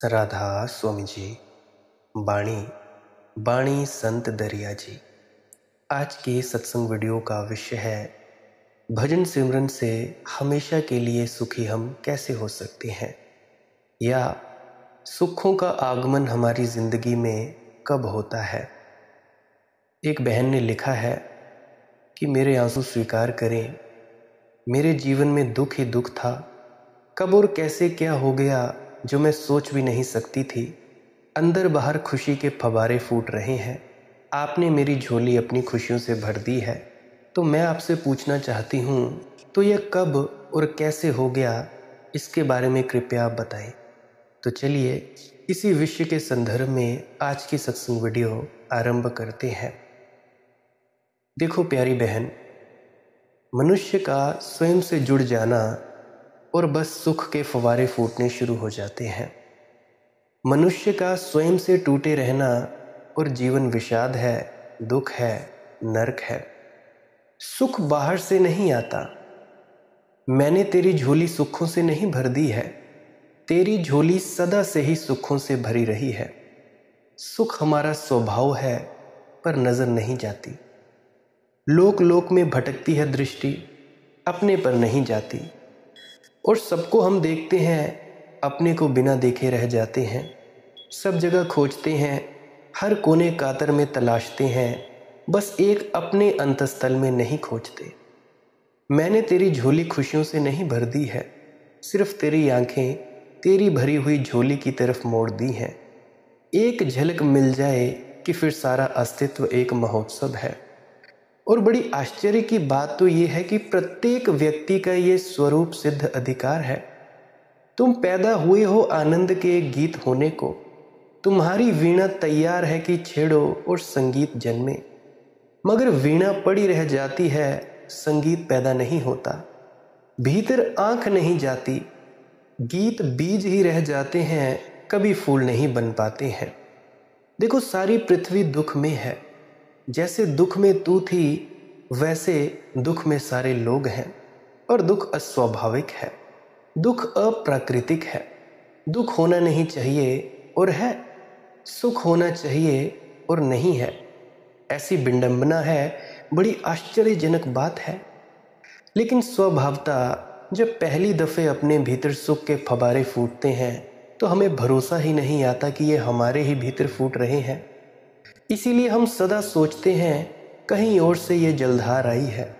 राधा स्वामी जी। बाणी बाणी संत दरिया जी। आज के सत्संग वीडियो का विषय है भजन सिमरन से हमेशा के लिए सुखी हम कैसे हो सकते हैं, या सुखों का आगमन हमारी जिंदगी में कब होता है। एक बहन ने लिखा है कि मेरे आंसू स्वीकार करें, मेरे जीवन में दुख ही दुख था, कब और कैसे क्या हो गया जो मैं सोच भी नहीं सकती थी। अंदर बाहर खुशी के फव्वारे फूट रहे हैं, आपने मेरी झोली अपनी खुशियों से भर दी है। तो मैं आपसे पूछना चाहती हूँ, तो यह कब और कैसे हो गया, इसके बारे में कृपया आप बताएं। तो चलिए इसी विषय के संदर्भ में आज की सत्संग वीडियो आरंभ करते हैं। देखो प्यारी बहन, मनुष्य का स्वयं से जुड़ जाना और बस सुख के फव्वारे फूटने शुरू हो जाते हैं। मनुष्य का स्वयं से टूटे रहना और जीवन विषाद है, दुख है, नरक है। सुख बाहर से नहीं आता। मैंने तेरी झोली सुखों से नहीं भर दी है, तेरी झोली सदा से ही सुखों से भरी रही है। सुख हमारा स्वभाव है पर नजर नहीं जाती। लोक लोक में भटकती है दृष्टि, अपने पर नहीं जाती। और सबको हम देखते हैं, अपने को बिना देखे रह जाते हैं। सब जगह खोजते हैं, हर कोने कातर में तलाशते हैं, बस एक अपने अंतस्थल में नहीं खोजते। मैंने तेरी झोली खुशियों से नहीं भर दी है, सिर्फ तेरी आंखें तेरी भरी हुई झोली की तरफ मोड़ दी हैं। एक झलक मिल जाए कि फिर सारा अस्तित्व एक महोत्सव है। और बड़ी आश्चर्य की बात तो ये है कि प्रत्येक व्यक्ति का ये स्वरूप सिद्ध अधिकार है। तुम पैदा हुए हो आनंद के एक गीत होने को, तुम्हारी वीणा तैयार है कि छेड़ो और संगीत जन्मे। मगर वीणा पड़ी रह जाती है, संगीत पैदा नहीं होता। भीतर आंख नहीं जाती, गीत बीज ही रह जाते हैं, कभी फूल नहीं बन पाते हैं। देखो सारी पृथ्वी दुख में है, जैसे दुख में तू थी वैसे दुख में सारे लोग हैं। और दुख अस्वाभाविक है, दुख अप्राकृतिक है। दुख होना नहीं चाहिए और है, सुख होना चाहिए और नहीं है। ऐसी विडंबना है, बड़ी आश्चर्यजनक बात है। लेकिन स्वभावता जब पहली दफे अपने भीतर सुख के फव्वारे फूटते हैं तो हमें भरोसा ही नहीं आता कि ये हमारे ही भीतर फूट रहे हैं। इसीलिए हम सदा सोचते हैं कहीं और से ये जलधार आई है।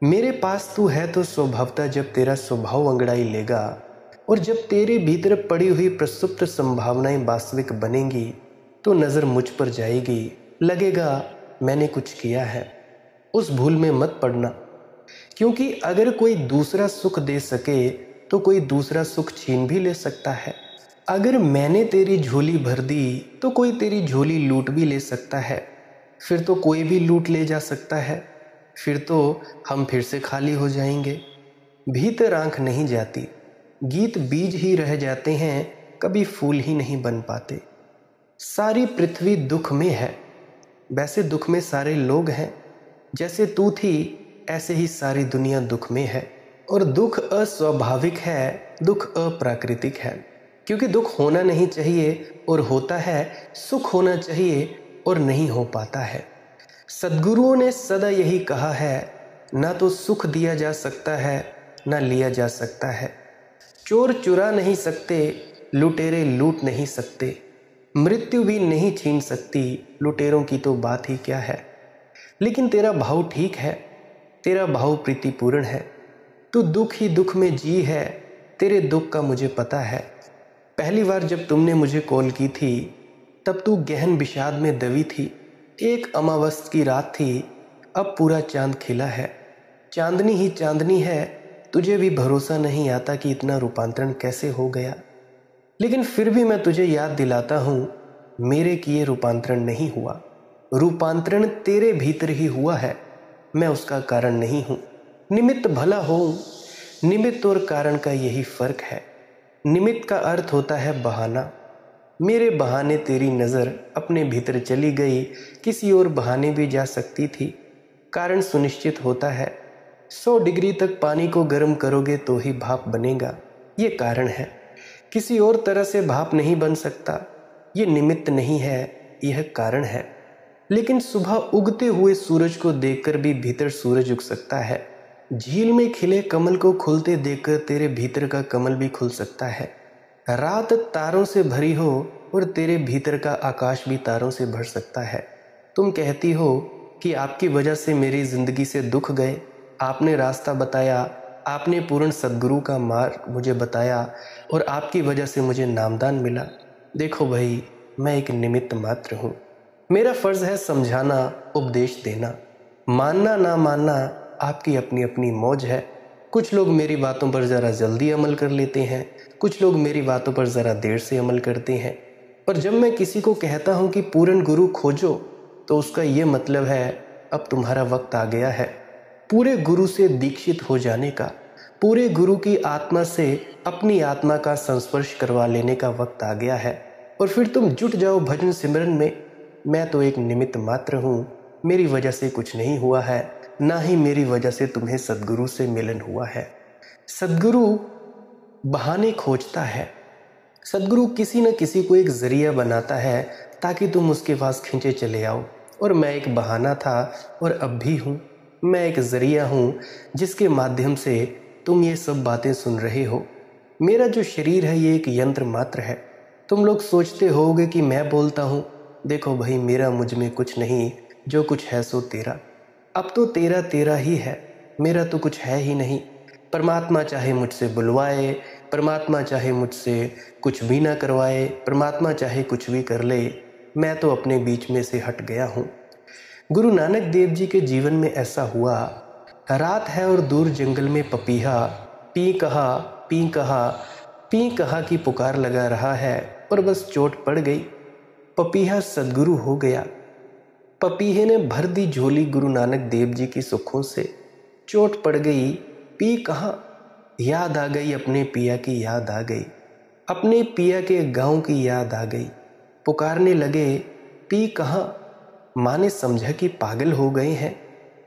मेरे पास तू है तो स्वभावता जब तेरा स्वभाव अंगड़ाई लेगा और जब तेरे भीतर पड़ी हुई प्रसुप्त संभावनाएं वास्तविक बनेंगी तो नजर मुझ पर जाएगी, लगेगा मैंने कुछ किया है। उस भूल में मत पड़ना, क्योंकि अगर कोई दूसरा सुख दे सके तो कोई दूसरा सुख छीन भी ले सकता है। अगर मैंने तेरी झोली भर दी तो कोई तेरी झोली लूट भी ले सकता है। फिर तो कोई भी लूट ले जा सकता है, फिर तो हम फिर से खाली हो जाएंगे। भीतर आंख नहीं जाती, गीत बीज ही रह जाते हैं, कभी फूल ही नहीं बन पाते। सारी पृथ्वी दुख में है, वैसे दुख में सारे लोग हैं। जैसे तू थी ऐसे ही सारी दुनिया दुख में है। और दुख अस्वाभाविक है, दुख अप्राकृतिक है, क्योंकि दुख होना नहीं चाहिए और होता है, सुख होना चाहिए और नहीं हो पाता है। सद्गुरुओं ने सदा यही कहा है, ना तो सुख दिया जा सकता है ना लिया जा सकता है। चोर चुरा नहीं सकते, लुटेरे लूट नहीं सकते, मृत्यु भी नहीं छीन सकती, लुटेरों की तो बात ही क्या है। लेकिन तेरा भाव ठीक है, तेरा भाव प्रीतिपूर्ण है। तू दुख ही दुख में जी है, तेरे दुख का मुझे पता है। पहली बार जब तुमने मुझे कॉल की थी तब तू गहन विषाद में दबी थी। एक अमावस की रात थी, अब पूरा चांद खिला है, चांदनी ही चांदनी है। तुझे भी भरोसा नहीं आता कि इतना रूपांतरण कैसे हो गया। लेकिन फिर भी मैं तुझे याद दिलाता हूँ, मेरे किए रूपांतरण नहीं हुआ, रूपांतरण तेरे भीतर ही हुआ है। मैं उसका कारण नहीं हूँ। निमित्त भला हो, निमित्त और कारण का यही फर्क है। निमित्त का अर्थ होता है बहाना। मेरे बहाने तेरी नज़र अपने भीतर चली गई, किसी और बहाने भी जा सकती थी। कारण सुनिश्चित होता है, 100 डिग्री तक पानी को गर्म करोगे तो ही भाप बनेगा, ये कारण है। किसी और तरह से भाप नहीं बन सकता। ये निमित्त नहीं है, यह कारण है। लेकिन सुबह उगते हुए सूरज को देखकर भी भीतर सूरज उग सकता है। झील में खिले कमल को खुलते देखकर तेरे भीतर का कमल भी खुल सकता है। रात तारों से भरी हो और तेरे भीतर का आकाश भी तारों से भर सकता है। तुम कहती हो कि आपकी वजह से मेरी जिंदगी से दुख गए, आपने रास्ता बताया, आपने पूर्ण सद्गुरु का मार्ग मुझे बताया और आपकी वजह से मुझे नामदान मिला। देखो भाई, मैं एक निमित्त मात्र हूँ। मेरा फर्ज है समझाना, उपदेश देना। मानना ना मानना आपकी अपनी अपनी मौज है। कुछ लोग मेरी बातों पर ज़रा जल्दी अमल कर लेते हैं, कुछ लोग मेरी बातों पर ज़रा देर से अमल करते हैं। और जब मैं किसी को कहता हूँ कि पूर्ण गुरु खोजो, तो उसका ये मतलब है अब तुम्हारा वक्त आ गया है पूरे गुरु से दीक्षित हो जाने का। पूरे गुरु की आत्मा से अपनी आत्मा का संस्पर्श करवा लेने का वक्त आ गया है। और फिर तुम जुट जाओ भजन सिमरन में। मैं तो एक निमित्त मात्र हूँ, मेरी वजह से कुछ नहीं हुआ है, ना ही मेरी वजह से तुम्हें सद्गुरु से मिलन हुआ है। सद्गुरु बहाने खोजता है। सद्गुरु किसी न किसी को एक जरिया बनाता है ताकि तुम उसके पास खींचे चले आओ। और मैं एक बहाना था और अब भी हूँ। मैं एक जरिया हूँ जिसके माध्यम से तुम ये सब बातें सुन रहे हो। मेरा जो शरीर है ये एक यंत्र मात्र है। तुम लोग सोचते होगे कि मैं बोलता हूँ। देखो भाई, मेरा मुझ में कुछ नहीं, जो कुछ है सो तेरा। अब तो तेरा तेरा ही है, मेरा तो कुछ है ही नहीं। परमात्मा चाहे मुझसे बुलवाए, परमात्मा चाहे मुझसे कुछ भी ना करवाए, परमात्मा चाहे कुछ भी कर ले, मैं तो अपने बीच में से हट गया हूँ। गुरु नानक देव जी के जीवन में ऐसा हुआ। रात है और दूर जंगल में पपीहा पी कहा पी कहा पी कहा की पुकार लगा रहा है, पर बस चोट पड़ गई। पपीहा सद्गुरु हो गया। पपीहे ने भर दी झोली गुरु नानक देव जी की सुखों से। चोट पड़ गई, पी कहाँ, याद आ गई, अपने पिया की याद आ गई, अपने पिया के गांव की याद आ गई। पुकारने लगे, पी कहाँ। माँ ने समझा कि पागल हो गए हैं,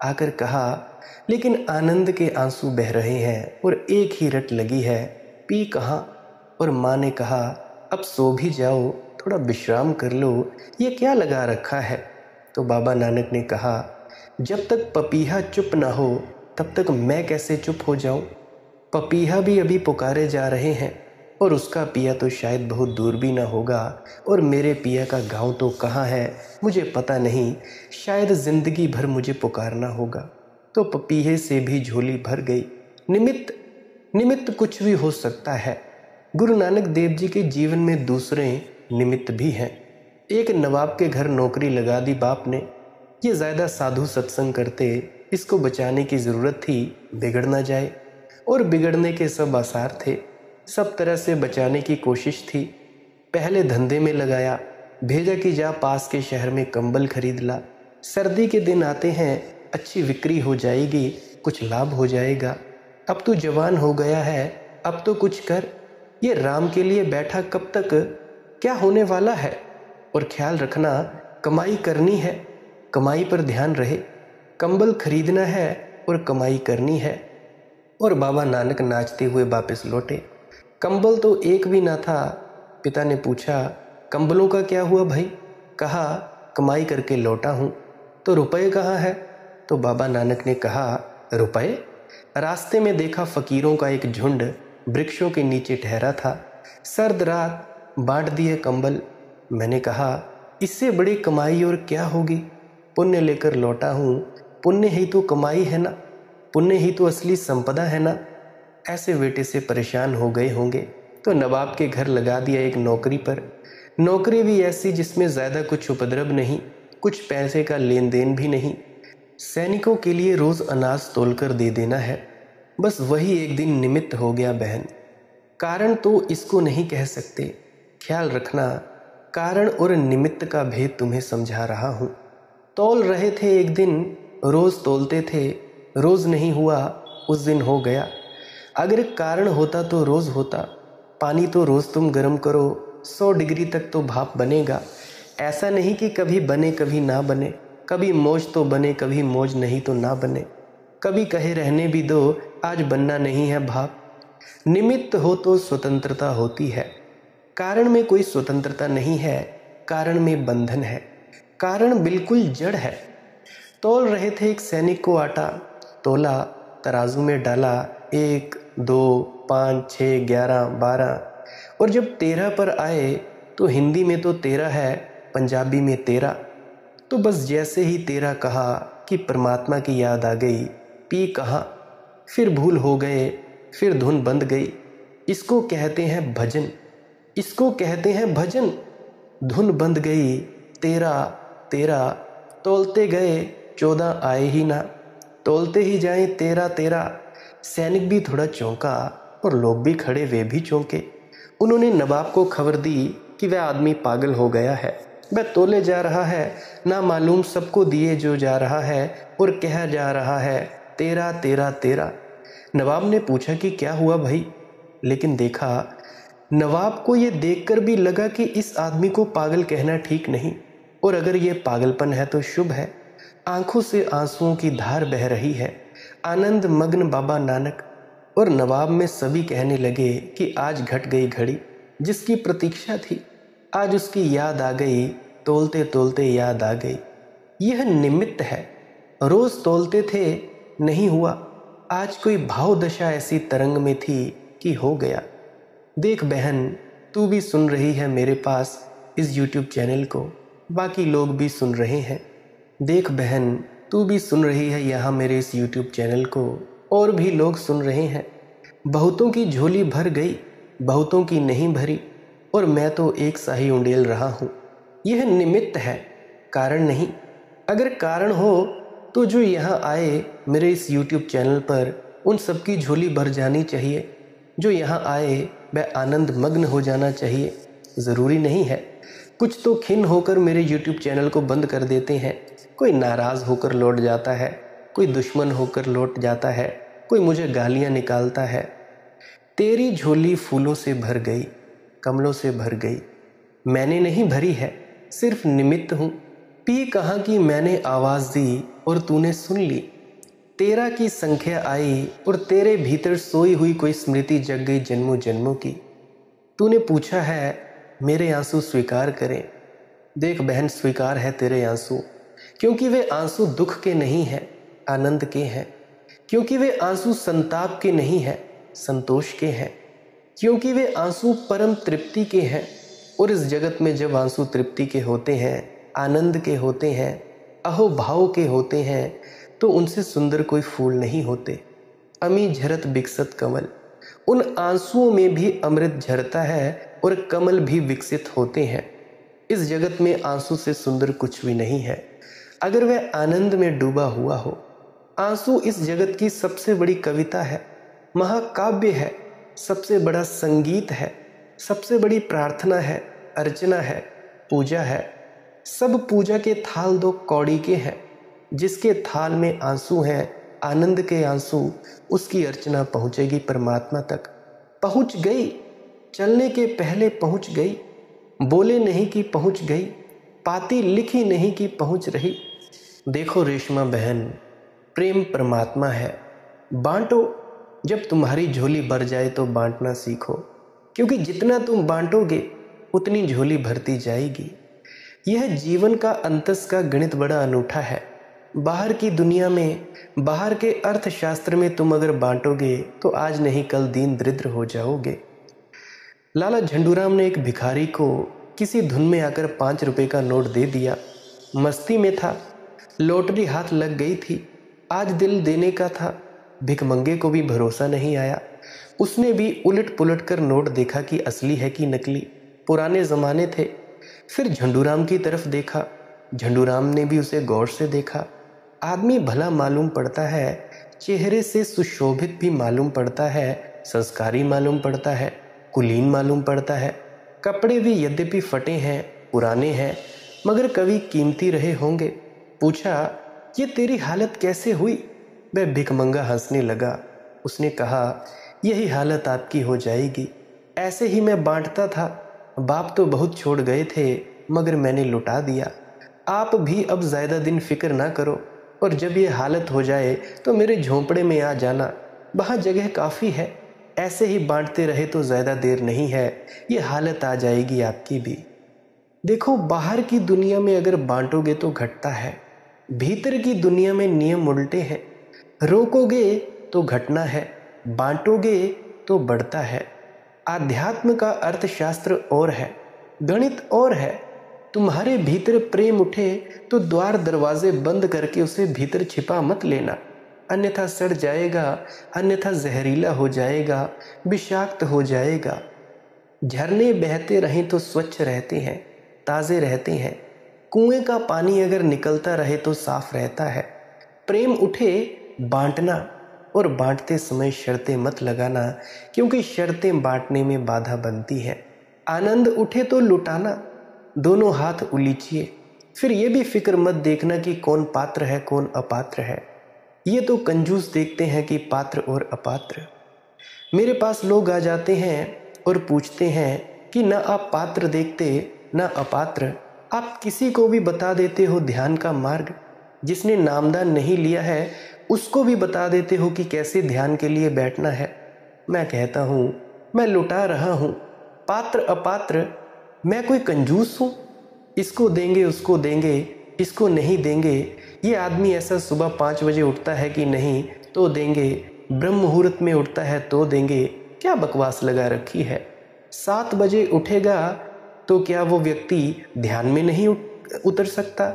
आकर कहा, लेकिन आनंद के आंसू बह रहे हैं और एक ही रट लगी है, पी कहाँ। और माँ ने कहा, अब सो भी जाओ, थोड़ा विश्राम कर लो, ये क्या लगा रखा है। तो बाबा नानक ने कहा, जब तक पपीहा चुप ना हो तब तक मैं कैसे चुप हो जाऊं। पपीहा भी अभी पुकारे जा रहे हैं और उसका पिया तो शायद बहुत दूर भी ना होगा, और मेरे पिया का गांव तो कहाँ है मुझे पता नहीं, शायद जिंदगी भर मुझे पुकारना होगा। तो पपीहे से भी झोली भर गई। निमित्त निमित्त कुछ भी हो सकता है। गुरु नानक देव जी के जीवन में दूसरे निमित्त भी हैं। एक नवाब के घर नौकरी लगा दी बाप ने। ये ज़्यादा साधु सत्संग करते, इसको बचाने की ज़रूरत थी, बिगड़ ना जाए। और बिगड़ने के सब आसार थे, सब तरह से बचाने की कोशिश थी। पहले धंधे में लगाया, भेजा कि जा पास के शहर में कंबल खरीद ला, सर्दी के दिन आते हैं, अच्छी बिक्री हो जाएगी, कुछ लाभ हो जाएगा। अब तू जवान हो गया है, अब तो कुछ कर, ये राम के लिए बैठा कब तक, क्या होने वाला है। और ख्याल रखना, कमाई करनी है, कमाई पर ध्यान रहे, कंबल खरीदना है और कमाई करनी है। और बाबा नानक नाचते हुए वापस लौटे। कंबल तो एक भी ना था। पिता ने पूछा, कंबलों का क्या हुआ भाई। कहा, कमाई करके लौटा हूँ। तो रुपए कहाँ है। तो बाबा नानक ने कहा, रुपए। रास्ते में देखा फकीरों का एक झुंड वृक्षों के नीचे ठहरा था। सर्द रात बांट दिए कंबल। मैंने कहा, इससे बड़ी कमाई और क्या होगी। पुण्य लेकर लौटा हूँ, पुण्य ही तो कमाई है ना, पुण्य ही तो असली संपदा है ना। ऐसे बेटे से परेशान हो गए होंगे तो नवाब के घर लगा दिया एक नौकरी पर। नौकरी भी ऐसी जिसमें ज़्यादा कुछ उपद्रव नहीं, कुछ पैसे का लेन देन भी नहीं। सैनिकों के लिए रोज़ अनाज तोलकर दे देना है, बस वही एक दिन निमित्त हो गया बहन। कारण तो इसको नहीं कह सकते। ख्याल रखना, कारण और निमित्त का भेद तुम्हें समझा रहा हूँ। तौल रहे थे एक दिन, रोज़ तोलते थे, रोज़ नहीं हुआ, उस दिन हो गया। अगर कारण होता तो रोज़ होता। पानी तो रोज़ तुम गर्म करो, 100 डिग्री तक तो भाप बनेगा। ऐसा नहीं कि कभी बने कभी ना बने, कभी मौज तो बने कभी मौज नहीं तो ना बने। कभी कहे रहने भी दो, आज बनना नहीं है भाप, निमित्त हो तो स्वतंत्रता होती है। कारण में कोई स्वतंत्रता नहीं है, कारण में बंधन है। कारण बिल्कुल जड़ है। तौल रहे थे एक सैनिक को आटा, तोला, तराजू में डाला, 1, 2, 5, 6, 11, 12, और जब 13 पर आए तो हिंदी में तो 13 है, पंजाबी में 13। तो बस जैसे ही 13 कहा कि परमात्मा की याद आ गई, पी कहाँ, फिर भूल हो गए, फिर धुन बंद गई। इसको कहते हैं भजन, इसको कहते हैं भजन। धुन बंद गई, 13 13, तोलते गए 14 आए ही ना, तोलते ही जाएं 13 13। सैनिक भी थोड़ा चौंका और लोग भी खड़े, वे भी चौंके। उन्होंने नवाब को खबर दी कि वह आदमी पागल हो गया है, वह तोले जा रहा है, ना मालूम सबको दिए जो जा रहा है और कह जा रहा है 13 13 13। नवाब ने पूछा कि क्या हुआ भाई, लेकिन देखा, नवाब को ये देखकर भी लगा कि इस आदमी को पागल कहना ठीक नहीं, और अगर ये पागलपन है तो शुभ है। आंखों से आंसुओं की धार बह रही है, आनंद मग्न बाबा नानक। और नवाब में सभी कहने लगे कि आज घट गई घड़ी, जिसकी प्रतीक्षा थी, आज उसकी याद आ गई, तोलते तोलते याद आ गई। यह निमित्त है, रोज तोलते थे, नहीं हुआ। आज कोई भाव दशा ऐसी तरंग में थी कि हो गया। देख बहन, तू भी सुन रही है मेरे पास इस YouTube चैनल को, बाकी लोग भी सुन रहे हैं। देख बहन, तू भी सुन रही है यहाँ मेरे इस YouTube चैनल को, और भी लोग सुन रहे हैं। बहुतों की झोली भर गई, बहुतों की नहीं भरी, और मैं तो एक सा ही उंडेल रहा हूँ। यह निमित्त है, कारण नहीं। अगर कारण हो तो जो यहाँ आए मेरे इस YouTube चैनल पर, उन सबकी झोली भर जानी चाहिए। जो यहाँ आए वह आनंद मग्न हो जाना चाहिए। ज़रूरी नहीं है, कुछ तो खिन्न होकर मेरे YouTube चैनल को बंद कर देते हैं, कोई नाराज़ होकर लौट जाता है, कोई दुश्मन होकर लौट जाता है, कोई मुझे गालियाँ निकालता है। तेरी झोली फूलों से भर गई, कमलों से भर गई, मैंने नहीं भरी है, सिर्फ निमित्त हूँ। पी कहाँ की मैंने आवाज़ दी और तूने सुन ली। 13 की संख्या आई और तेरे भीतर सोई हुई कोई स्मृति जग गई जन्मों जन्मों की। तूने पूछा है मेरे आंसू स्वीकार करें। देख बहन, स्वीकार है तेरे आंसू, क्योंकि वे आंसू दुख के नहीं हैं, आनंद के हैं। क्योंकि वे आंसू संताप के नहीं हैं, संतोष के हैं। क्योंकि वे आंसू परम तृप्ति के हैं। और इस जगत में जब आंसू तृप्ति के होते हैं, आनंद के होते हैं, अहोभाव के होते हैं, तो उनसे सुंदर कोई फूल नहीं होते। अमी झरत बिकसत कमल, उन आंसुओं में भी अमृत झरता है और कमल भी विकसित होते हैं। इस जगत में आंसू से सुंदर कुछ भी नहीं है, अगर वह आनंद में डूबा हुआ हो। आंसू इस जगत की सबसे बड़ी कविता है, महाकाव्य है, सबसे बड़ा संगीत है, सबसे बड़ी प्रार्थना है, अर्चना है, पूजा है। सब पूजा के थाल दो कौड़ी के हैं, जिसके थाल में आंसू हैं, आनंद के आंसू, उसकी अर्चना पहुँचेगी परमात्मा तक। पहुँच गई, चलने के पहले पहुँच गई, बोले नहीं कि पहुँच गई, पाती लिखी नहीं कि पहुँच रही। देखो रेशमा बहन, प्रेम परमात्मा है, बांटो। जब तुम्हारी झोली भर जाए तो बांटना सीखो, क्योंकि जितना तुम बांटोगे उतनी झोली भरती जाएगी। यह जीवन का अंतस का गणित बड़ा अनूठा है। बाहर की दुनिया में, बाहर के अर्थशास्त्र में तुम अगर बांटोगे तो आज नहीं कल दीन दरिद्र हो जाओगे। लाला झंडूराम ने एक भिखारी को किसी धुन में आकर 5 रुपए का नोट दे दिया। मस्ती में था, लॉटरी हाथ लग गई थी, आज दिल देने का था। भिखमंगे को भी भरोसा नहीं आया, उसने भी उलट पुलट कर नोट देखा कि असली है कि नकली। पुराने ज़माने थे। फिर झंडूराम की तरफ देखा, झंडूराम ने भी उसे गौर से देखा। आदमी भला मालूम पड़ता है, चेहरे से सुशोभित भी मालूम पड़ता है, संस्कारी मालूम पड़ता है, कुलीन मालूम पड़ता है। कपड़े भी यद्यपि फटे हैं, पुराने हैं, मगर कभी कीमती रहे होंगे। पूछा, ये तेरी हालत कैसे हुई? वह भिखमंगा हंसने लगा। उसने कहा, यही हालत आपकी हो जाएगी। ऐसे ही मैं बांटता था, बाप तो बहुत छोड़ गए थे, मगर मैंने लुटा दिया। आप भी अब ज़्यादा दिन फिक्र ना करो, और जब ये हालत हो जाए तो मेरे झोंपड़े में आ जाना, वहाँ जगह काफ़ी है। ऐसे ही बांटते रहे तो ज़्यादा देर नहीं है, ये हालत आ जाएगी आपकी भी। देखो, बाहर की दुनिया में अगर बांटोगे तो घटता है, भीतर की दुनिया में नियम उल्टे हैं। रोकोगे तो घटना है, बांटोगे तो बढ़ता है। आध्यात्म का अर्थशास्त्र और है, गणित और है। तुम्हारे भीतर प्रेम उठे तो द्वार दरवाजे बंद करके उसे भीतर छिपा मत लेना, अन्यथा सड़ जाएगा, अन्यथा जहरीला हो जाएगा, विषाक्त हो जाएगा। झरने बहते रहें तो स्वच्छ रहते हैं, ताज़े रहते हैं। कुएं का पानी अगर निकलता रहे तो साफ रहता है। प्रेम उठे बांटना, और बांटते समय शर्तें मत लगाना, क्योंकि शर्तें बांटने में बाधा बनती है। आनंद उठे तो लुटाना, दोनों हाथ उलीचिए। फिर ये भी फिक्र मत देखना कि कौन पात्र है कौन अपात्र है। ये तो कंजूस देखते हैं कि पात्र और अपात्र। मेरे पास लोग आ जाते हैं और पूछते हैं कि ना आप पात्र देखते ना अपात्र, आप किसी को भी बता देते हो ध्यान का मार्ग। जिसने नामदान नहीं लिया है उसको भी बता देते हो कि कैसे ध्यान के लिए बैठना है। मैं कहता हूँ मैं लुटा रहा हूँ, पात्र अपात्र। मैं कोई कंजूस हूँ? इसको देंगे उसको देंगे, इसको नहीं देंगे। ये आदमी ऐसा सुबह 5 बजे उठता है कि नहीं तो देंगे, ब्रह्म मुहूर्त में उठता है तो देंगे। क्या बकवास लगा रखी है। 7 बजे उठेगा तो क्या वो व्यक्ति ध्यान में नहीं उतर सकता?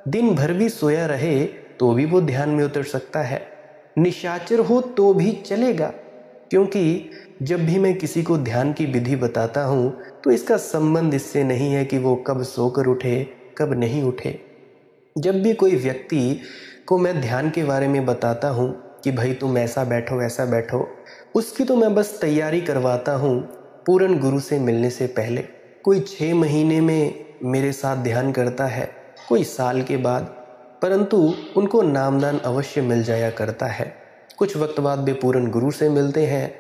दिन भर भी सोया रहे तो भी वो ध्यान में उतर सकता है। निशाचर हो तो भी चलेगा, क्योंकि जब भी मैं किसी को ध्यान की विधि बताता हूँ तो इसका संबंध इससे नहीं है कि वो कब सोकर उठे कब नहीं उठे। जब भी कोई व्यक्ति को मैं ध्यान के बारे में बताता हूँ कि भाई तुम ऐसा बैठो ऐसा बैठो, उसकी तो मैं बस तैयारी करवाता हूँ पूर्ण गुरु से मिलने से पहले। कोई 6 महीने में मेरे साथ ध्यान करता है, कोई साल के बाद, परंतु उनको नामदान अवश्य मिल जाया करता है। कुछ वक्त बाद वे पूर्ण गुरु से मिलते हैं।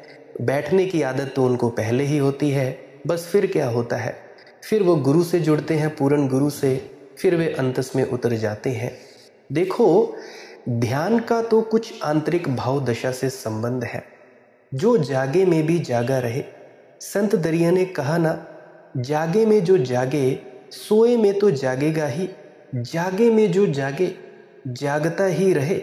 बैठने की आदत तो उनको पहले ही होती है। बस फिर क्या होता है, फिर वो गुरु से जुड़ते हैं, पूर्ण गुरु से, फिर वे अंतस में उतर जाते हैं। देखो, ध्यान का तो कुछ आंतरिक भाव दशा से संबंध है। जो जागे में भी जागा रहे। संत दरिया ने कहा ना, जागे में जो जागे सोए में तो जागेगा ही। जागे में जो जागे जागता ही रहे।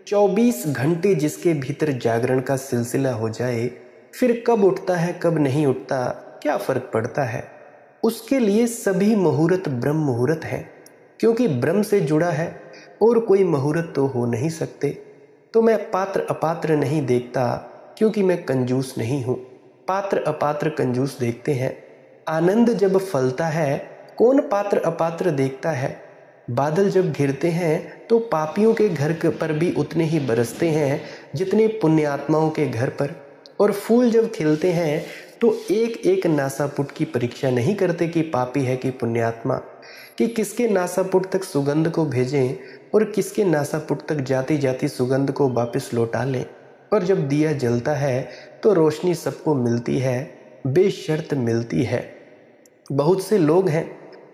24 घंटे जिसके भीतर जागरण का सिलसिला हो जाए, फिर कब उठता है कब नहीं उठता क्या फर्क पड़ता है। उसके लिए सभी मुहूर्त ब्रह्म मुहूर्त हैं, क्योंकि ब्रह्म से जुड़ा है और कोई मुहूर्त तो हो नहीं सकते। तो मैं पात्र अपात्र नहीं देखता, क्योंकि मैं कंजूस नहीं हूँ। पात्र अपात्र कंजूस देखते हैं। आनंद जब फलता है कौन पात्र अपात्र देखता है। बादल जब घिरते हैं तो पापियों के घर पर भी उतने ही बरसते हैं जितने पुण्यात्माओं के घर पर। और फूल जब खिलते हैं तो एक एक नासापुट की परीक्षा नहीं करते कि पापी है कि पुण्यात्मा, कि किसके नासापुट तक सुगंध को भेजें और किसके नासापुट तक जाती जाती सुगंध को वापस लौटा लें। और जब दिया जलता है तो रोशनी सबको मिलती है, बेशर्त मिलती है। बहुत से लोग हैं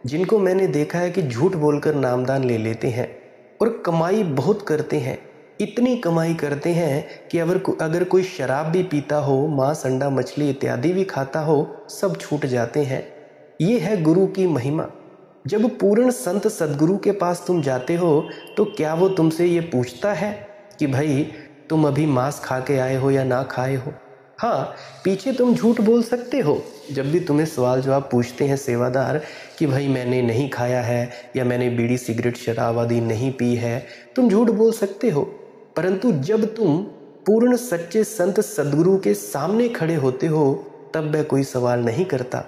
जिनको मैंने देखा है कि झूठ बोलकर नामदान ले लेते हैं और कमाई बहुत करते हैं। इतनी कमाई करते हैं कि अगर कोई शराब भी पीता हो, मांस अंडा मछली इत्यादि भी खाता हो, सब छूट जाते हैं। ये है गुरु की महिमा। जब पूर्ण संत सदगुरु के पास तुम जाते हो तो क्या वो तुमसे ये पूछता है कि भाई तुम अभी मांस खा के आए हो या ना खाए हो? हाँ, पीछे तुम झूठ बोल सकते हो। जब भी तुम्हें सवाल जवाब पूछते हैं सेवादार कि भाई मैंने नहीं खाया है या मैंने बीड़ी सिगरेट शराब आदि नहीं पी है, तुम झूठ बोल सकते हो। परंतु जब तुम पूर्ण सच्चे संत सदगुरु के सामने खड़े होते हो तब वह कोई सवाल नहीं करता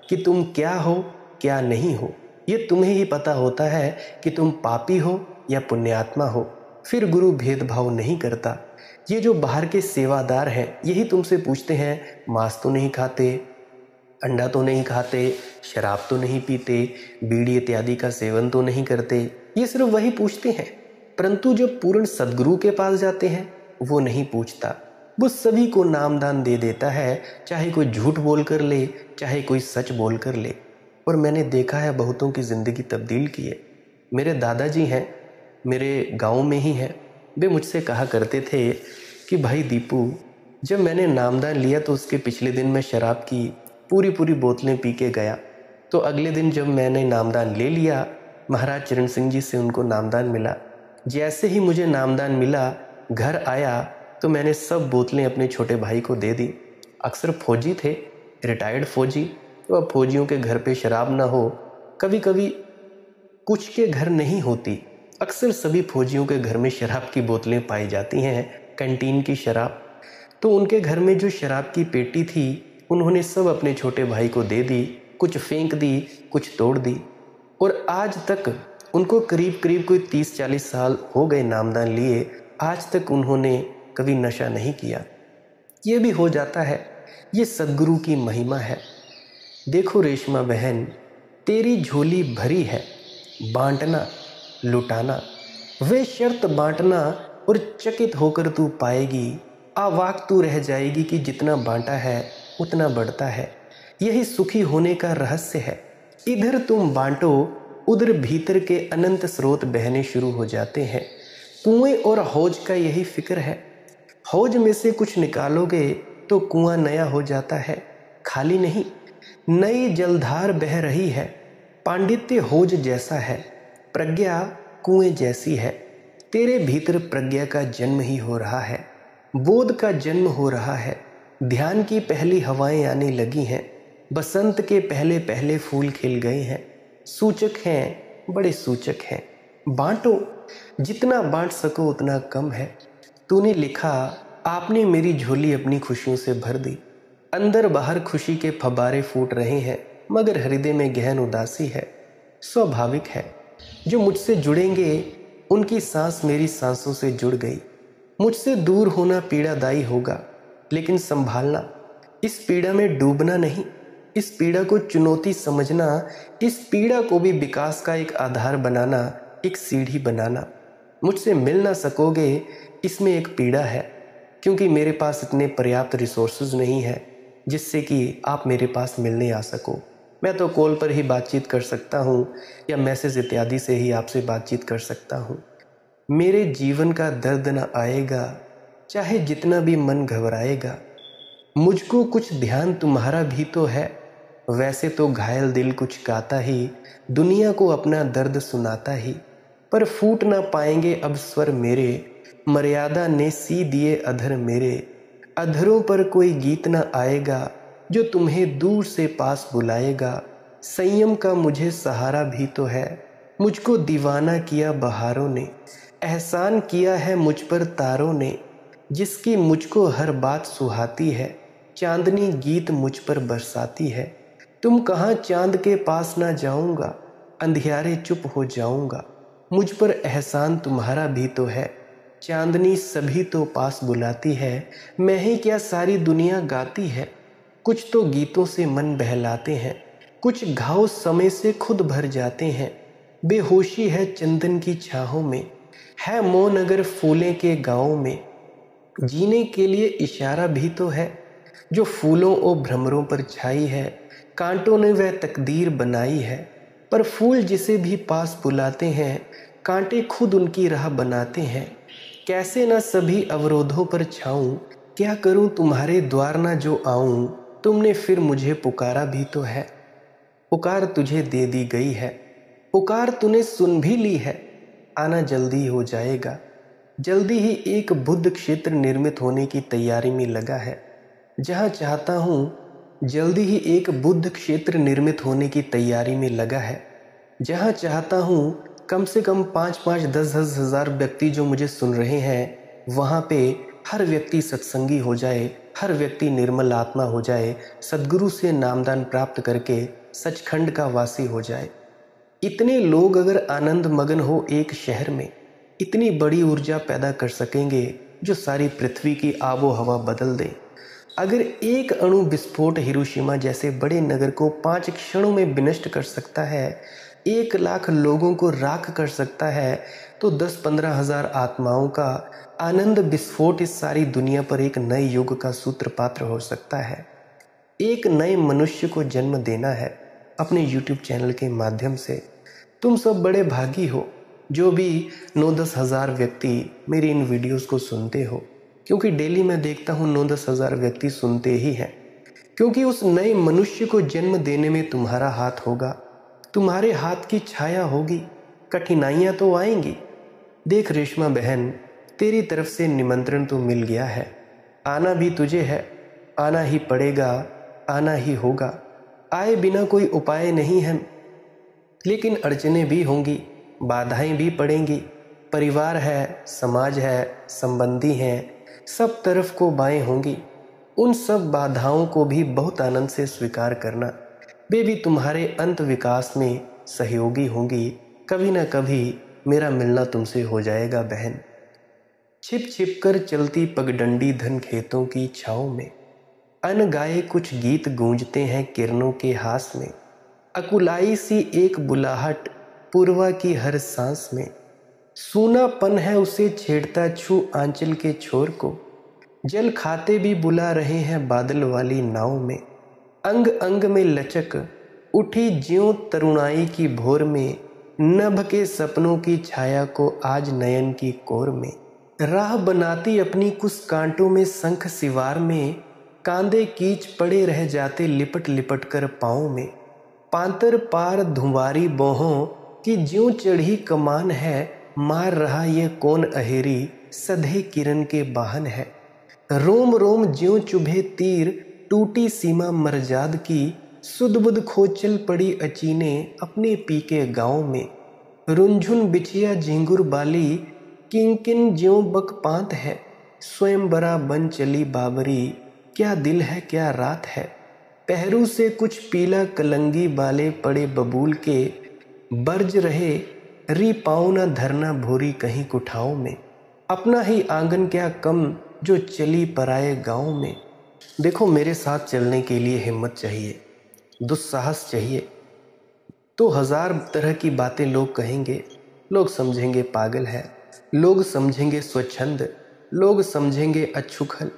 कि तुम क्या हो क्या नहीं हो। ये तुम्हें ही पता होता है कि तुम पापी हो या पुण्यात्मा हो। फिर गुरु भेदभाव नहीं करता। ये जो बाहर के सेवादार हैं यही तुमसे पूछते हैं, मांस तो नहीं खाते, अंडा तो नहीं खाते, शराब तो नहीं पीते, बीड़ी इत्यादि का सेवन तो नहीं करते। ये सिर्फ वही पूछते हैं। परंतु जब पूर्ण सदगुरु के पास जाते हैं वो नहीं पूछता। वो सभी को नामदान दे देता है, चाहे कोई झूठ बोल कर ले चाहे कोई सच बोल कर ले। और मैंने देखा है बहुतों की ज़िंदगी तब्दील की है। मेरे दादाजी हैं, मेरे गांव में ही हैं। वे मुझसे कहा करते थे कि भाई दीपू, जब मैंने नामदान लिया तो उसके पिछले दिन मैं शराब की पूरी पूरी बोतलें पी के गया। तो अगले दिन जब मैंने नामदान ले लिया, महाराज चरण सिंह जी से उनको नामदान मिला। जैसे ही मुझे नामदान मिला, घर आया तो मैंने सब बोतलें अपने छोटे भाई को दे दी। अक्सर फौजी थे, रिटायर्ड फौजी, तो अब फौजियों के घर पे शराब ना हो, कभी कभी कुछ के घर नहीं होती, अक्सर सभी फौजियों के घर में शराब की बोतलें पाई जाती हैं, कैंटीन की शराब। तो उनके घर में जो शराब की पेटी थी उन्होंने सब अपने छोटे भाई को दे दी, कुछ फेंक दी, कुछ तोड़ दी। और आज तक उनको करीब करीब कोई 30-40 साल हो गए नामदान लिए, आज तक उन्होंने कभी नशा नहीं किया। ये भी हो जाता है, ये सद्गुरु की महिमा है। देखो रेशमा बहन, तेरी झोली भरी है, बांटना लुटाना, वे शर्त बांटना और चकित होकर तू पाएगी, अवाक तू रह जाएगी कि जितना बांटा है उतना बढ़ता है। यही सुखी होने का रहस्य है। इधर तुम बांटो, उधर भीतर के अनंत स्रोत बहने शुरू हो जाते हैं। कुएं और हौज का यही फिक्र है। हौज में से कुछ निकालोगे तो कुआं नया हो जाता है, खाली नहीं, नई जलधार बह रही है। पांडित्य हौज जैसा है, प्रज्ञा कुएं जैसी है। तेरे भीतर प्रज्ञा का जन्म ही हो रहा है, बोध का जन्म हो रहा है। ध्यान की पहली हवाएं आने लगी हैं, बसंत के पहले पहले फूल खिल गए हैं। सूचक हैं, बड़े सूचक हैं। बांटो, जितना बांट सको उतना कम है। तूने लिखा, आपने मेरी झोली अपनी खुशियों से भर दी। अंदर बाहर खुशी के फब्बारे फूट रहे हैं, मगर हृदय में गहन उदासी है। स्वाभाविक है, जो मुझसे जुड़ेंगे उनकी सांस मेरी सांसों से जुड़ गई। मुझसे दूर होना पीड़ादायी होगा, लेकिन संभालना, इस पीड़ा में डूबना नहीं, इस पीड़ा को चुनौती समझना, इस पीड़ा को भी विकास का एक आधार बनाना, एक सीढ़ी बनाना। मुझसे मिल ना सकोगे, इसमें एक पीड़ा है, क्योंकि मेरे पास इतने पर्याप्त रिसोर्सेज नहीं है जिससे कि आप मेरे पास मिलने आ सको। मैं तो कॉल पर ही बातचीत कर सकता हूँ या मैसेज इत्यादि से ही आपसे बातचीत कर सकता हूँ। मेरे जीवन का दर्द न आएगा, चाहे जितना भी मन घबराएगा। मुझको कुछ ध्यान तुम्हारा भी तो है, वैसे तो घायल दिल कुछ गाता ही, दुनिया को अपना दर्द सुनाता ही। पर फूट ना पाएंगे अब स्वर मेरे, मर्यादा ने सी दिए अधर मेरे। अधरों पर कोई गीत ना आएगा जो तुम्हें दूर से पास बुलाएगा। संयम का मुझे सहारा भी तो है, मुझको दीवाना किया बहारों ने। एहसान किया है मुझ पर तारों ने, जिसकी मुझको हर बात सुहाती है। चांदनी गीत मुझ पर बरसाती है। तुम कहाँ चांद के पास ना जाऊंगा, अंधियारे चुप हो जाऊंगा। मुझ पर एहसान तुम्हारा भी तो है, चांदनी सभी तो पास बुलाती है। मैं ही क्या सारी दुनिया गाती है। कुछ तो गीतों से मन बहलाते हैं, कुछ घाव समय से खुद भर जाते हैं। बेहोशी है चंदन की छाहों में, है मौन अगर फूले के गाँव में। जीने के लिए इशारा भी तो है, जो फूलों और भ्रमरों पर छाई है। कांटों ने वह तकदीर बनाई है, पर फूल जिसे भी पास बुलाते हैं, कांटे खुद उनकी राह बनाते हैं। कैसे न सभी अवरोधों पर छाऊं, क्या करूं तुम्हारे द्वार ना जो आऊं। तुमने फिर मुझे पुकारा भी तो है, पुकार तुझे दे दी गई है। पुकार तूने सुन भी ली है, आना जल्दी हो जाएगा। जल्दी ही एक बुद्ध क्षेत्र निर्मित होने की तैयारी में लगा है। जहाँ चाहता हूँ, जल्दी ही एक बुद्ध क्षेत्र निर्मित होने की तैयारी में लगा है। जहाँ चाहता हूँ, कम से कम 5-5, 10-10 हज़ार व्यक्ति जो मुझे सुन रहे हैं, वहाँ पे हर व्यक्ति सत्संगी हो जाए, हर व्यक्ति निर्मल आत्मा हो जाए, सद्गुरु से नामदान प्राप्त करके सचखंड का वासी हो जाए। इतने लोग अगर आनंद मगन हो एक शहर में, इतनी बड़ी ऊर्जा पैदा कर सकेंगे जो सारी पृथ्वी की आबो हवा बदल दे। अगर एक अणु विस्फोट हिरोशिमा जैसे बड़े नगर को 5 क्षणों में विनष्ट कर सकता है, 1 लाख लोगों को राख कर सकता है, तो 10-15 हज़ार आत्माओं का आनंद विस्फोट इस सारी दुनिया पर एक नए युग का सूत्रपात्र हो सकता है। एक नए मनुष्य को जन्म देना है अपने YouTube चैनल के माध्यम से। तुम सब बड़े भागी हो जो भी 9-10 हज़ार व्यक्ति मेरी इन वीडियोस को सुनते हो। क्योंकि डेली मैं देखता हूँ 9-10 हज़ार व्यक्ति सुनते ही हैं। क्योंकि उस नए मनुष्य को जन्म देने में तुम्हारा हाथ होगा, तुम्हारे हाथ की छाया होगी। कठिनाइयाँ तो आएंगी। देख रेशमा बहन, तेरी तरफ से निमंत्रण तो मिल गया है, आना भी तुझे है, आना ही पड़ेगा, आना ही होगा। आए बिना कोई उपाय नहीं है। लेकिन अड़चनें भी होंगी, बाधाएं भी पड़ेंगी। परिवार है, समाज है, संबंधी हैं, सब तरफ को बाएं होंगी। उन सब बाधाओं को भी बहुत आनंद से स्वीकार करना। वे भी तुम्हारे अंत विकास में सहयोगी होंगी। कभी ना कभी मेरा मिलना तुमसे हो जाएगा बहन। छिप छिप कर चलती पगडंडी धन खेतों की छाँव में, अनगाए कुछ गीत गूंजते हैं किरणों के हास में। अकुलाई सी एक बुलाहट पूर्वा की हर सांस में, सूनापन है उसे छेड़ता छू आंचल के छोर को। जल खाते भी बुला रहे हैं बादल वाली नाव में। अंग अंग में लचक उठी ज्यों तरुणाई की भोर में, नभ के सपनों की छाया को आज नयन की कोर में। राह बनाती अपनी कुछ कांटों में शंख सिवार में, कांदे कीच पड़े रह जाते लिपट लिपट कर पाँव में। पांतर पार धुंवारी बोहों की ज्यों चढ़ी कमान है, मार रहा ये कौन अहेरी सधे किरण के बाहन है। रोम रोम ज्यों चुभे तीर टूटी सीमा मरजाद की, सुध बुध खो चल पड़ी अचीने अपने पी के गाँव में। रुंझुन बिछिया झिंगुर बाली किंकिन ज्यों बकपांत है, स्वयं बरा बन चली बाबरी क्या दिल है क्या रात है। पहरू से कुछ पीला कलंगी बाले पड़े बबूल के, बर्ज रहे री पाँव न धरना भोरी कहीं कुठाओं में। अपना ही आंगन क्या कम जो चली पराए गाँव में। देखो मेरे साथ चलने के लिए हिम्मत चाहिए, दुस्साहस चाहिए। तो हजार तरह की बातें लोग कहेंगे, लोग समझेंगे पागल है, लोग समझेंगे स्वच्छंद, लोग समझेंगे अछूखल,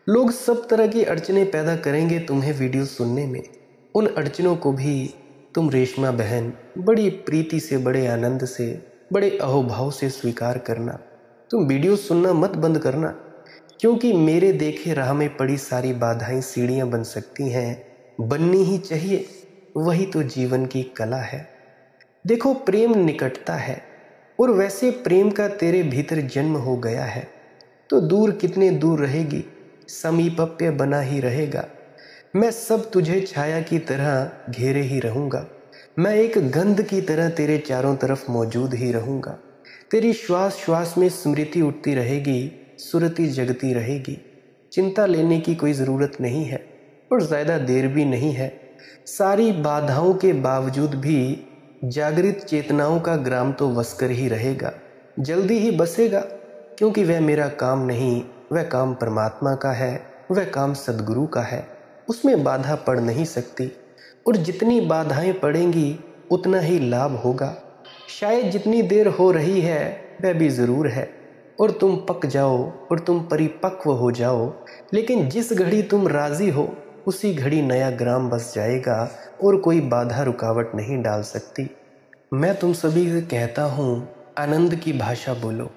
लोग सब तरह की अड़चनें पैदा करेंगे तुम्हें वीडियो सुनने में। उन अड़चनों को भी तुम रेशमा बहन बड़ी प्रीति से, बड़े आनंद से, बड़े अहोभाव से स्वीकार करना। तुम वीडियो सुनना मत बंद करना, क्योंकि मेरे देखे राह में पड़ी सारी बाधाएं सीढ़ियां बन सकती हैं, बननी ही चाहिए। वही तो जीवन की कला है। देखो प्रेम निकटता है, और वैसे प्रेम का तेरे भीतर जन्म हो गया है, तो दूर कितने दूर रहेगी, समीपप्य बना ही रहेगा। मैं सब तुझे छाया की तरह घेरे ही रहूँगा। मैं एक गंध की तरह तेरे चारों तरफ मौजूद ही रहूँगा। तेरी श्वास श्वास में स्मृति उठती रहेगी, सुरती जगती रहेगी। चिंता लेने की कोई ज़रूरत नहीं है, और ज़्यादा देर भी नहीं है। सारी बाधाओं के बावजूद भी जागृत चेतनाओं का ग्राम तो बसकर ही रहेगा, जल्दी ही बसेगा। क्योंकि वह मेरा काम नहीं, वह काम परमात्मा का है, वह काम सद्गुरु का है। उसमें बाधा पड़ नहीं सकती, और जितनी बाधाएं पड़ेंगी उतना ही लाभ होगा। शायद जितनी देर हो रही है वह भी ज़रूर है, और तुम पक जाओ और तुम परिपक्व हो जाओ। लेकिन जिस घड़ी तुम राज़ी हो उसी घड़ी नया ग्राम बस जाएगा, और कोई बाधा रुकावट नहीं डाल सकती। मैं तुम सभी से कहता हूँ, आनंद की भाषा बोलो,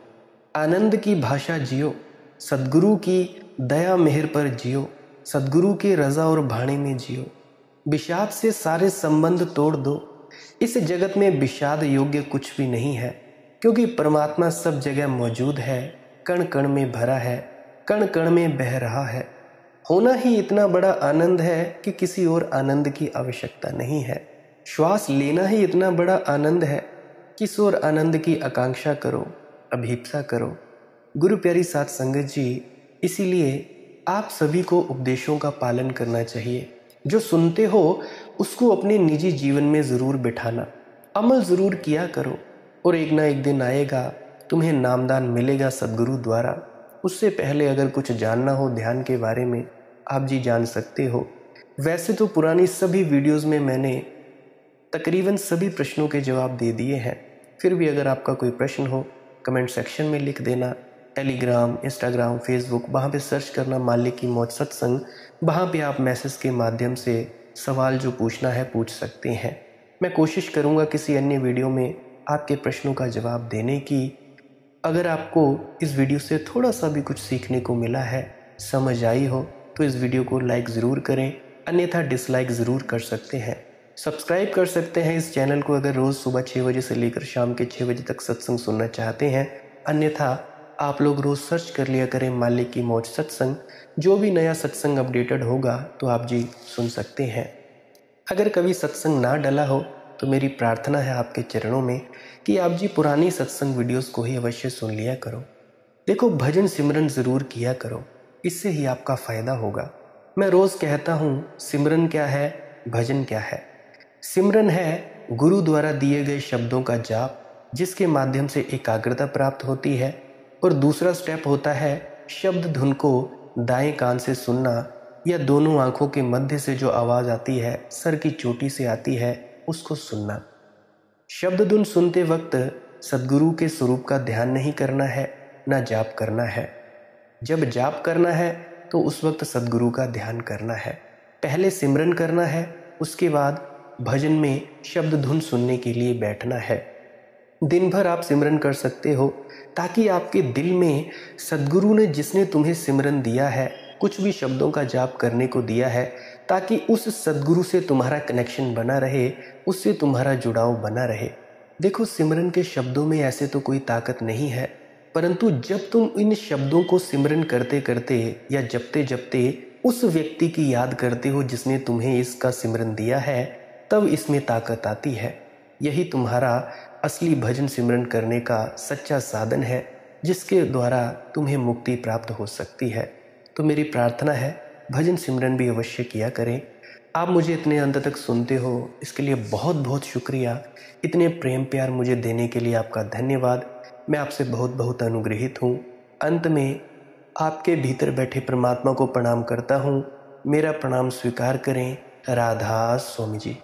आनंद की भाषा जियो, सद्गुरु की दया मेहर पर जियो, सद्गुरु के रज़ा और भाणे में जियो। विषाद से सारे संबंध तोड़ दो। इस जगत में विषाद योग्य कुछ भी नहीं है, क्योंकि परमात्मा सब जगह मौजूद है, कण कण में भरा है, कण कण में बह रहा है। होना ही इतना बड़ा आनंद है कि किसी और आनंद की आवश्यकता नहीं है। श्वास लेना ही इतना बड़ा आनंद है, किस और आनंद की आकांक्षा करो, अभीप्सा करो। गुरु प्यारी साथ संगत जी, इसीलिए आप सभी को उपदेशों का पालन करना चाहिए। जो सुनते हो उसको अपने निजी जीवन में ज़रूर बिठाना, अमल ज़रूर किया करो, और एक ना एक दिन आएगा तुम्हें नामदान मिलेगा सद्गुरु द्वारा। उससे पहले अगर कुछ जानना हो ध्यान के बारे में, आप जी जान सकते हो। वैसे तो पुरानी सभी वीडियोस में मैंने तकरीबन सभी प्रश्नों के जवाब दे दिए हैं। फिर भी अगर आपका कोई प्रश्न हो कमेंट सेक्शन में लिख देना। टेलीग्राम, इंस्टाग्राम, फेसबुक, वहाँ पे सर्च करना मालिक की मौज सत्संग। वहाँ पे आप मैसेज के माध्यम से सवाल जो पूछना है पूछ सकते हैं। मैं कोशिश करूँगा किसी अन्य वीडियो में आपके प्रश्नों का जवाब देने की। अगर आपको इस वीडियो से थोड़ा सा भी कुछ सीखने को मिला है, समझ आई हो, तो इस वीडियो को लाइक ज़रूर करें, अन्यथा डिसलाइक ज़रूर कर सकते हैं। सब्सक्राइब कर सकते हैं इस चैनल को अगर रोज़ सुबह 6 बजे से लेकर शाम के 6 बजे तक सत्संग सुनना चाहते हैं। अन्यथा आप लोग रोज़ सर्च कर लिया करें मालिक की मौज सत्संग, जो भी नया सत्संग अपडेटेड होगा तो आप जी सुन सकते हैं। अगर कभी सत्संग ना डला हो तो मेरी प्रार्थना है आपके चरणों में कि आप जी पुरानी सत्संग वीडियोस को ही अवश्य सुन लिया करो। देखो, भजन सिमरन ज़रूर किया करो, इससे ही आपका फ़ायदा होगा। मैं रोज़ कहता हूँ, सिमरन क्या है, भजन क्या है। सिमरन है गुरु द्वारा दिए गए शब्दों का जाप, जिसके माध्यम से एकाग्रता प्राप्त होती है। और दूसरा स्टेप होता है शब्द धुन को दाएं कान से सुनना, या दोनों आंखों के मध्य से जो आवाज़ आती है, सर की चोटी से आती है, उसको सुनना। शब्द धुन सुनते वक्त सद्गुरु के स्वरूप का ध्यान नहीं करना है, ना जाप करना है। जब जाप करना है तो उस वक्त सद्गुरु का ध्यान करना है। पहले सिमरन करना है, उसके बाद भजन में शब्द धुन सुनने के लिए बैठना है। दिन भर आप सिमरन कर सकते हो, ताकि आपके दिल में सद्गुरु ने जिसने तुम्हें सिमरन दिया है, कुछ भी शब्दों का जाप करने को दिया है, ताकि उस सद्गुरु से तुम्हारा कनेक्शन बना रहे, उससे तुम्हारा जुड़ाव बना रहे। देखो, सिमरन के शब्दों में ऐसे तो कोई ताकत नहीं है, परंतु जब तुम इन शब्दों को सिमरन करते करते या जपते जपते उस व्यक्ति की याद करते हो जिसने तुम्हें इसका सिमरन दिया है, तब इसमें ताकत आती है। यही तुम्हारा असली भजन सिमरन करने का सच्चा साधन है, जिसके द्वारा तुम्हें मुक्ति प्राप्त हो सकती है। तो मेरी प्रार्थना है, भजन सिमरन भी अवश्य किया करें। आप मुझे इतने अंत तक सुनते हो, इसके लिए बहुत बहुत शुक्रिया। इतने प्रेम प्यार मुझे देने के लिए आपका धन्यवाद। मैं आपसे बहुत बहुत अनुग्रहित हूँ। अंत में आपके भीतर बैठे परमात्मा को प्रणाम करता हूँ। मेरा प्रणाम स्वीकार करें। राधा स्वामी जी।